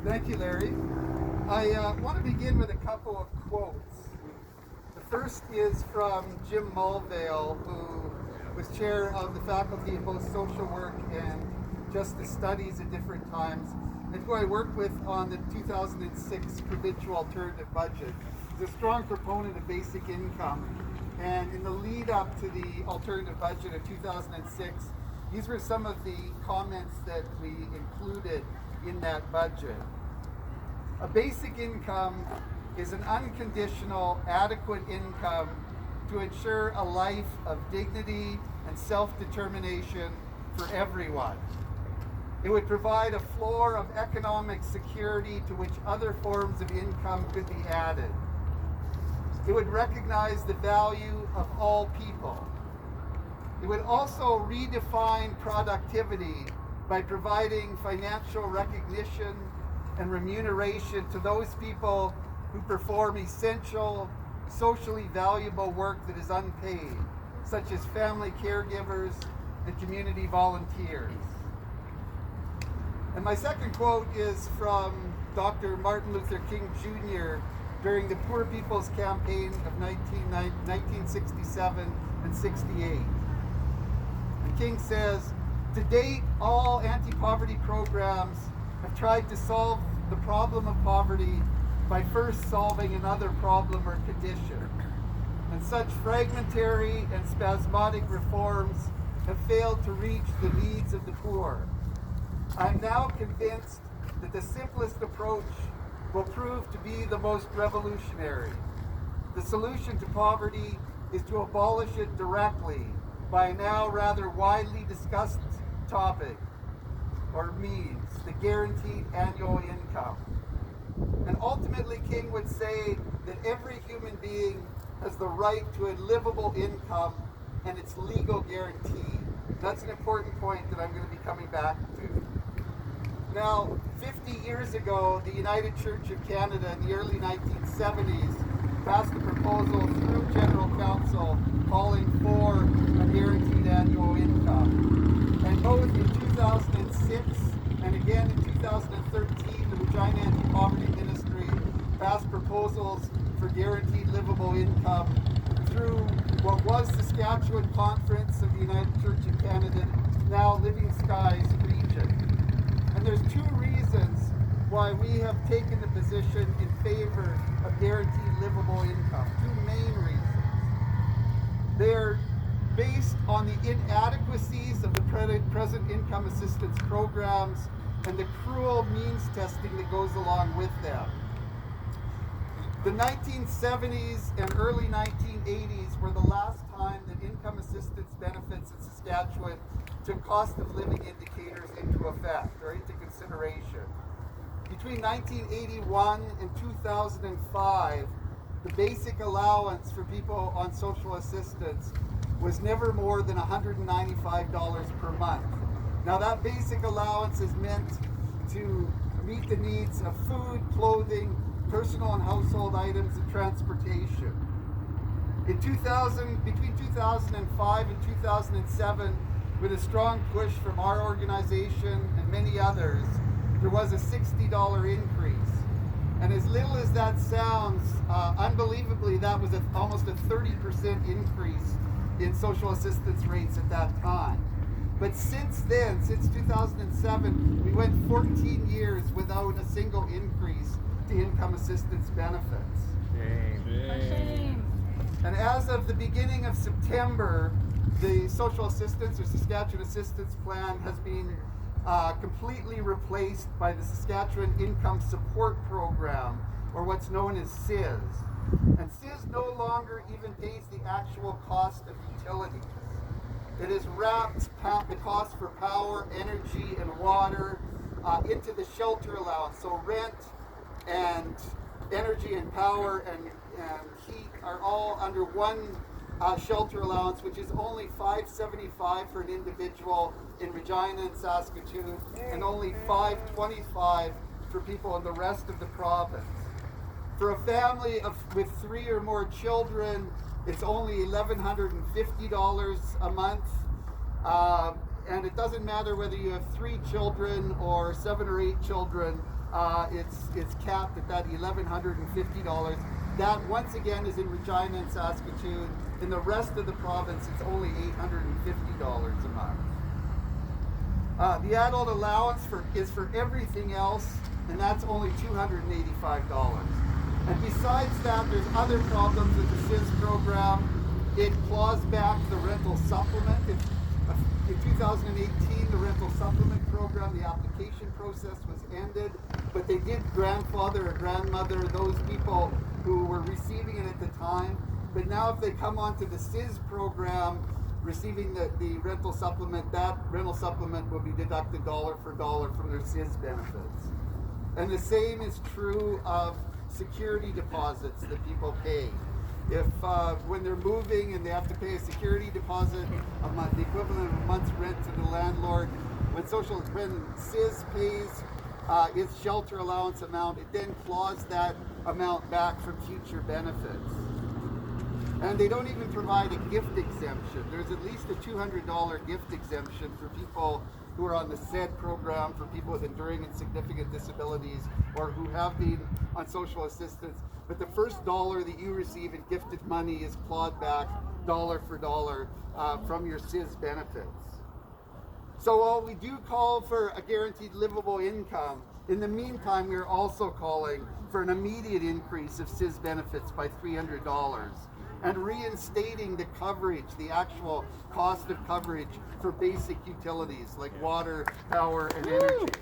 Thank you, Larry. I want to begin with a couple of quotes. The first is from Jim Mulvale, who was chair of the Faculty of both Social Work and Justice Studies at different times, and who I worked with on the 2006 provincial alternative budget. He's a strong proponent of basic income, and in the lead up to the alternative budget of 2006, these were some of the comments that we included in that budget. A basic income is an unconditional, adequate income to ensure a life of dignity and self-determination for everyone. It would provide a floor of economic security to which other forms of income could be added. It would recognize the value of all people. It would also redefine productivity by providing financial recognition and remuneration to those people who perform essential, socially valuable work that is unpaid, such as family caregivers and community volunteers. And my second quote is from Dr. Martin Luther King Jr. during the Poor People's Campaign of 1967 and 68. And King says, "To date, all anti-poverty programs have tried to solve the problem of poverty by first solving another problem or condition. And such fragmentary and spasmodic reforms have failed to reach the needs of the poor. I am now convinced that the simplest approach will prove to be the most revolutionary. The solution to poverty is to abolish it directly by a now rather widely discussed topic or means, the guaranteed annual income." And ultimately, King would say that every human being has the right to a livable income and its legal guarantee. That's an important point that I'm going to be coming back to. Now, 50 years ago, the United Church of Canada in the early 1970s passed a proposal through General Council calling for a guaranteed annual income. And both in 2006 and again in 2013, the Regina Anti-Poverty Ministry passed proposals for guaranteed livable income through what was Saskatchewan Conference of the United Church of Canada, now Living Skies region. And there's two reasons why we have taken the position in favor of guaranteed livable income. Two main reasons. They're based on the inadequacies of the present income assistance programs and the cruel means testing that goes along with them. The 1970s and early 1980s were the last time that income assistance benefits in Saskatchewan took cost of living indicators into effect or into consideration. Between 1981 and 2005, the basic allowance for people on social assistance was never more than $195 per month. Now that basic allowance is meant to meet the needs of food, clothing, personal and household items, and transportation. Between 2005 and 2007, with a strong push from our organization and many others, there was a $60 increase. And as little as that sounds, unbelievably, that was almost a 30% increase in social assistance rates at that time. But since then, since 2007, we went 14 years without a single increase to income assistance benefits. Shame. And as of the beginning of September, the social assistance or Saskatchewan Assistance Plan has been completely replaced by the Saskatchewan Income Support Program, or what's known as SIS. And SIS no longer even pays the actual cost of utilities. It has wrapped the cost for power, energy, and water into the shelter allowance. So rent and energy and power and heat are all under one shelter allowance, which is only $575 for an individual in Regina and Saskatoon, and only $525 for people in the rest of the province. For a family with 3 or more children, it's only $1,150 a month. And it doesn't matter whether you have 3 children or 7 or 8 children, It's capped at that $1,150. That once again is in Regina and Saskatoon. In the rest of the province, it's only $850 a month. The adult allowance is for everything else, and that's only $285. And besides that, there's other problems with the SIS program. It claws back the rental supplement. In 2018, the rental supplement program, the application process was ended, but they did grandfather or grandmother those people who were receiving it at the time. But now if they come onto the SIS program, receiving the rental supplement, that rental supplement will be deducted dollar for dollar from their SIS benefits. And the same is true of security deposits that people pay. If when they're moving and they have to pay a security deposit, the equivalent of a month's rent to the landlord, when SIS pays its shelter allowance amount, it then claws that amount back from future benefits. And they don't even provide a gift exemption. There's at least a $200 gift exemption for people who are on the SED program, for people with enduring and significant disabilities, or who have been on social assistance. But the first dollar that you receive in gifted money is clawed back dollar for dollar from your SIS benefits. So while we do call for a guaranteed livable income, in the meantime, we are also calling for an immediate increase of SIS benefits by $300 and reinstating the coverage, the actual cost of coverage for basic utilities like water, power, and energy.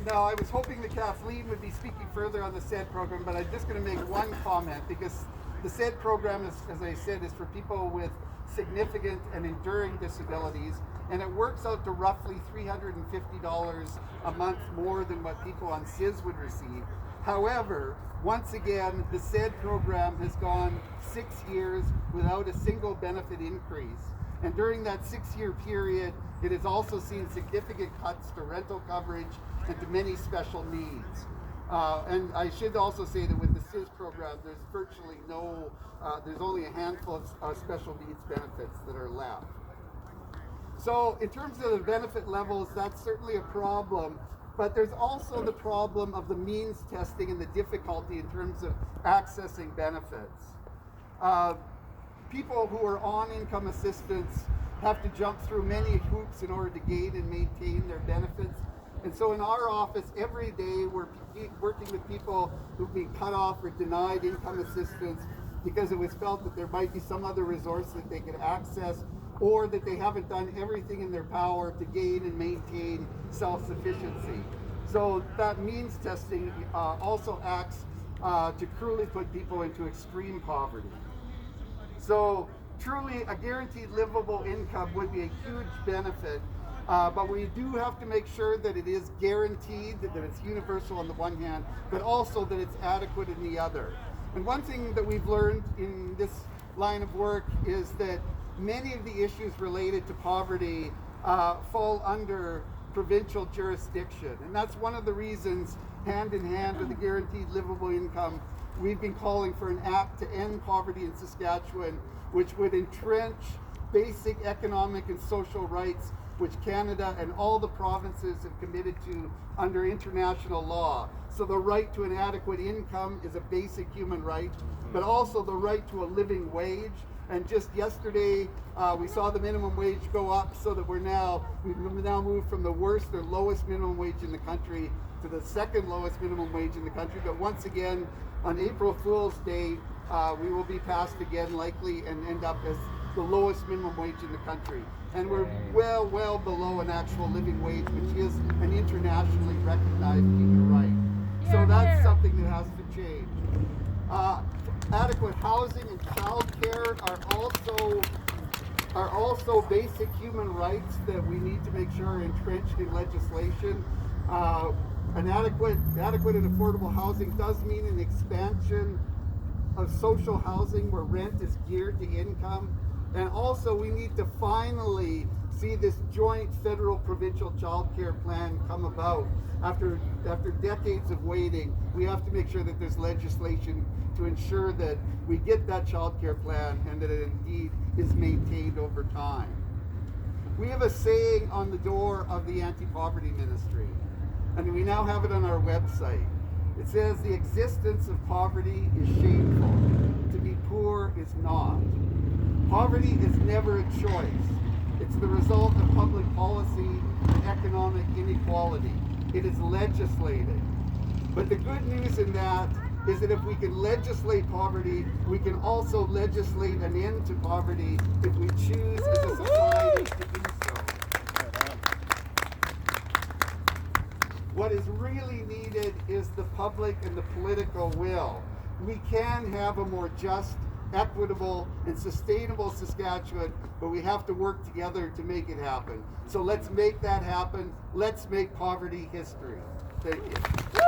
Now, I was hoping that Kathleen would be speaking further on the SED program, but I'm just going to make one comment because the SED program, as I said, is for people with significant and enduring disabilities, and it works out to roughly $350 a month more than what people on SIS would receive. However, once again, the SED program has gone 6 years without a single benefit increase. And during that 6-year period, it has also seen significant cuts to rental coverage and to many special needs. And I should also say that with the SIS program, there's virtually there's only a handful of special needs benefits that are left. So in terms of the benefit levels, that's certainly a problem. But there's also the problem of the means testing and the difficulty in terms of accessing benefits. People who are on income assistance have to jump through many hoops in order to gain and maintain their benefits. And so in our office, every day we're working with people who've been cut off or denied income assistance because it was felt that there might be some other resource that they could access, or that they haven't done everything in their power to gain and maintain self-sufficiency. So that means testing also acts to cruelly put people into extreme poverty. So truly a guaranteed livable income would be a huge benefit, but we do have to make sure that it is guaranteed, that it's universal on the one hand, but also that it's adequate in the other. And one thing that we've learned in this line of work is that many of the issues related to poverty fall under provincial jurisdiction. And that's one of the reasons, hand in hand with the guaranteed livable income, we've been calling for an act to end poverty in Saskatchewan, which would entrench basic economic and social rights which Canada and all the provinces have committed to under international law. So the right to an adequate income is a basic human right, but also the right to a living wage. And just yesterday, we saw the minimum wage go up, so that we've now moved from the worst or lowest minimum wage in the country to the second lowest minimum wage in the country. But once again, on April Fool's Day, we will be passed again likely and end up as the lowest minimum wage in the country. And we're well below an actual living wage, which is an internationally recognized human right. So that's something that has to change. Adequate housing and childcare are also basic human rights that we need to make sure are entrenched in legislation. An adequate and affordable housing does mean an expansion of social housing where rent is geared to income. And also we need to finally see this joint federal provincial child care plan come about. After decades of waiting, we have to make sure that there's legislation to ensure that we get that child care plan and that it indeed is maintained over time. We have a saying on the door of the anti-poverty ministry, and we now have it on our website. It says, the existence of poverty is shameful. To be poor is not. Poverty is never a choice. It's the result of public policy and economic inequality. It is legislated. But the good news in that is that if we can legislate poverty, we can also legislate an end to poverty if we choose as a society to do so. What is really needed is the public and the political will. We can have a more just, equitable, and sustainable Saskatchewan, but we have to work together to make it happen. So let's make that happen. Let's make poverty history. Thank you.